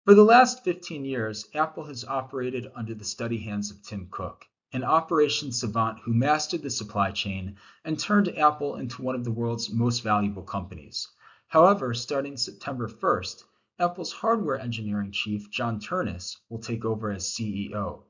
For the last 15 years, Apple has operated under the steady hands of Tim Cook, an operations savant who mastered the supply chain and turned Apple into one of the world's most valuable companies. However, starting September 1st, Apple's hardware engineering chief, John Ternus, will take over as CEO.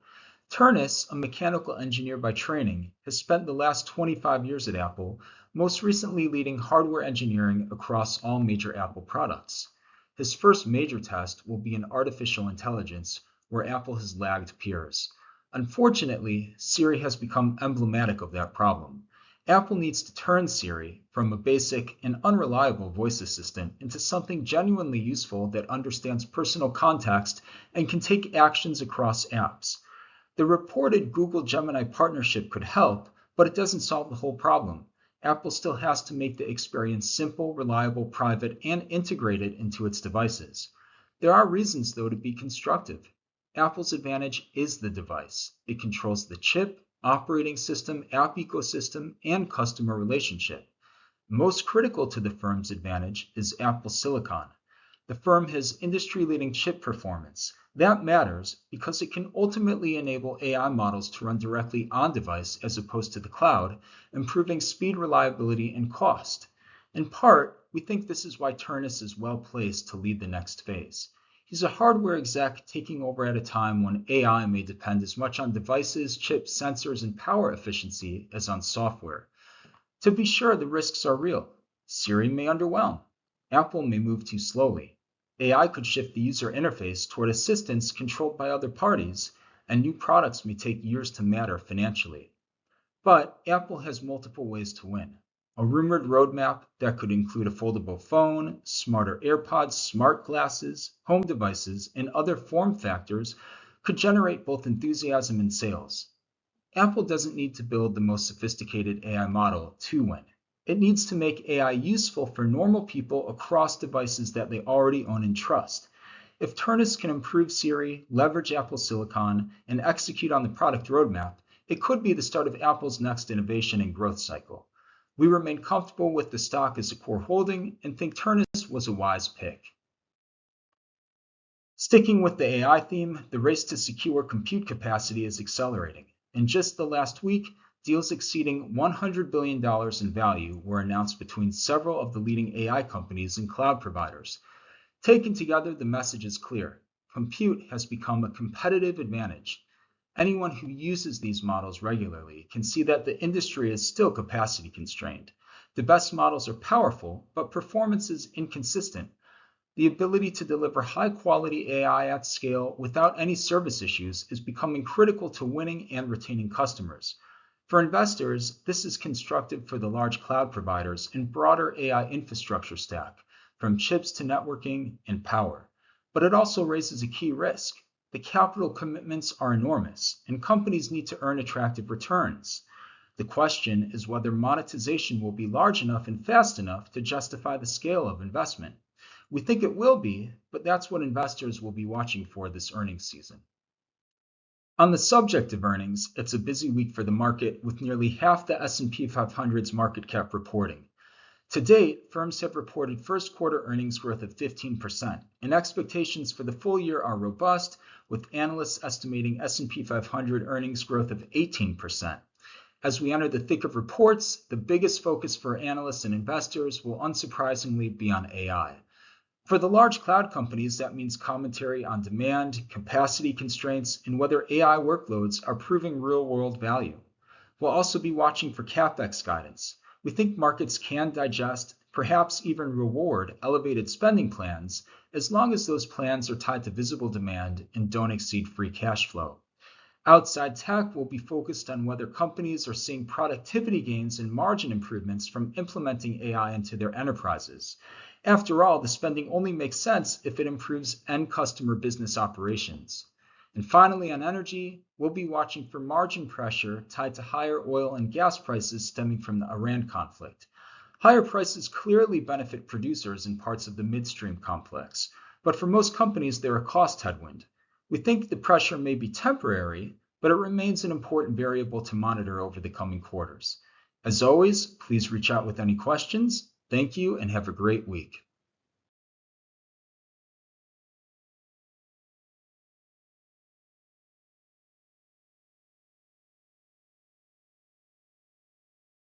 Ternus, a mechanical engineer by training, has spent the last 25 years at Apple, most recently leading hardware engineering across all major Apple products. His first major test will be in artificial intelligence, where Apple has lagged peers. Unfortunately, Siri has become emblematic of that problem. Apple needs to turn Siri from a basic and unreliable voice assistant into something genuinely useful that understands personal context and can take actions across apps. The reported Google Gemini partnership could help, but it doesn't solve the whole problem. Apple still has to make the experience simple, reliable, private, and integrated into its devices. There are reasons, though, to be constructive. Apple's advantage is the device. It controls the chip, operating system, app ecosystem, and customer relationship. Most critical to the firm's advantage is Apple Silicon. The firm has industry-leading chip performance. That matters because it can ultimately enable AI models to run directly on device as opposed to the cloud, improving speed, reliability, and cost. In part, we think this is why Ternus is well placed to lead the next phase. He's a hardware exec taking over at a time when AI may depend as much on devices, chips, sensors, and power efficiency as on software. To be sure, the risks are real. Siri may underwhelm. Apple may move too slowly. AI could shift the user interface toward assistants controlled by other parties, and new products may take years to matter financially. But Apple has multiple ways to win. A rumored roadmap that could include a foldable phone, smarter AirPods, smart glasses, home devices, and other form factors could generate both enthusiasm and sales. Apple doesn't need to build the most sophisticated AI model to win. It needs to make AI useful for normal people across devices that they already own and trust. If Ternus can improve Siri, leverage Apple Silicon, and execute on the product roadmap, it could be the start of Apple's next innovation and growth cycle. We remain comfortable with the stock as a core holding and think Ternus was a wise pick. Sticking with the AI theme, the race to secure compute capacity is accelerating. In just the last week, deals exceeding $100 billion in value were announced between several of the leading AI companies and cloud providers. Taken together, the message is clear. Compute has become a competitive advantage. Anyone who uses these models regularly can see that the industry is still capacity constrained. The best models are powerful, but performance is inconsistent. The ability to deliver high-quality AI at scale without any service issues is becoming critical to winning and retaining customers. For investors, this is constructive for the large cloud providers and broader AI infrastructure stack, from chips to networking and power. But it also raises a key risk. The capital commitments are enormous, and companies need to earn attractive returns. The question is whether monetization will be large enough and fast enough to justify the scale of investment. We think it will be, but that's what investors will be watching for this earnings season. On the subject of earnings, it's a busy week for the market with nearly half the S&P 500's market cap reporting. To date, firms have reported first quarter earnings growth of 15%, and expectations for the full year are robust, with analysts estimating S&P 500 earnings growth of 18%. As we enter the thick of reports, the biggest focus for analysts and investors will unsurprisingly be on AI. For the large cloud companies, that means commentary on demand, capacity constraints, and whether AI workloads are proving real-world value. We'll also be watching for CapEx guidance. We think markets can digest, perhaps even reward, elevated spending plans, as long as those plans are tied to visible demand and don't exceed free cash flow. Outside tech will be focused on whether companies are seeing productivity gains and margin improvements from implementing AI into their enterprises. After all, the spending only makes sense if it improves end customer business operations. And finally, on energy, we'll be watching for margin pressure tied to higher oil and gas prices stemming from the Iran conflict. Higher prices clearly benefit producers in parts of the midstream complex, but for most companies, they're a cost headwind. We think the pressure may be temporary, but it remains an important variable to monitor over the coming quarters. As always, please reach out with any questions. Thank you and have a great week.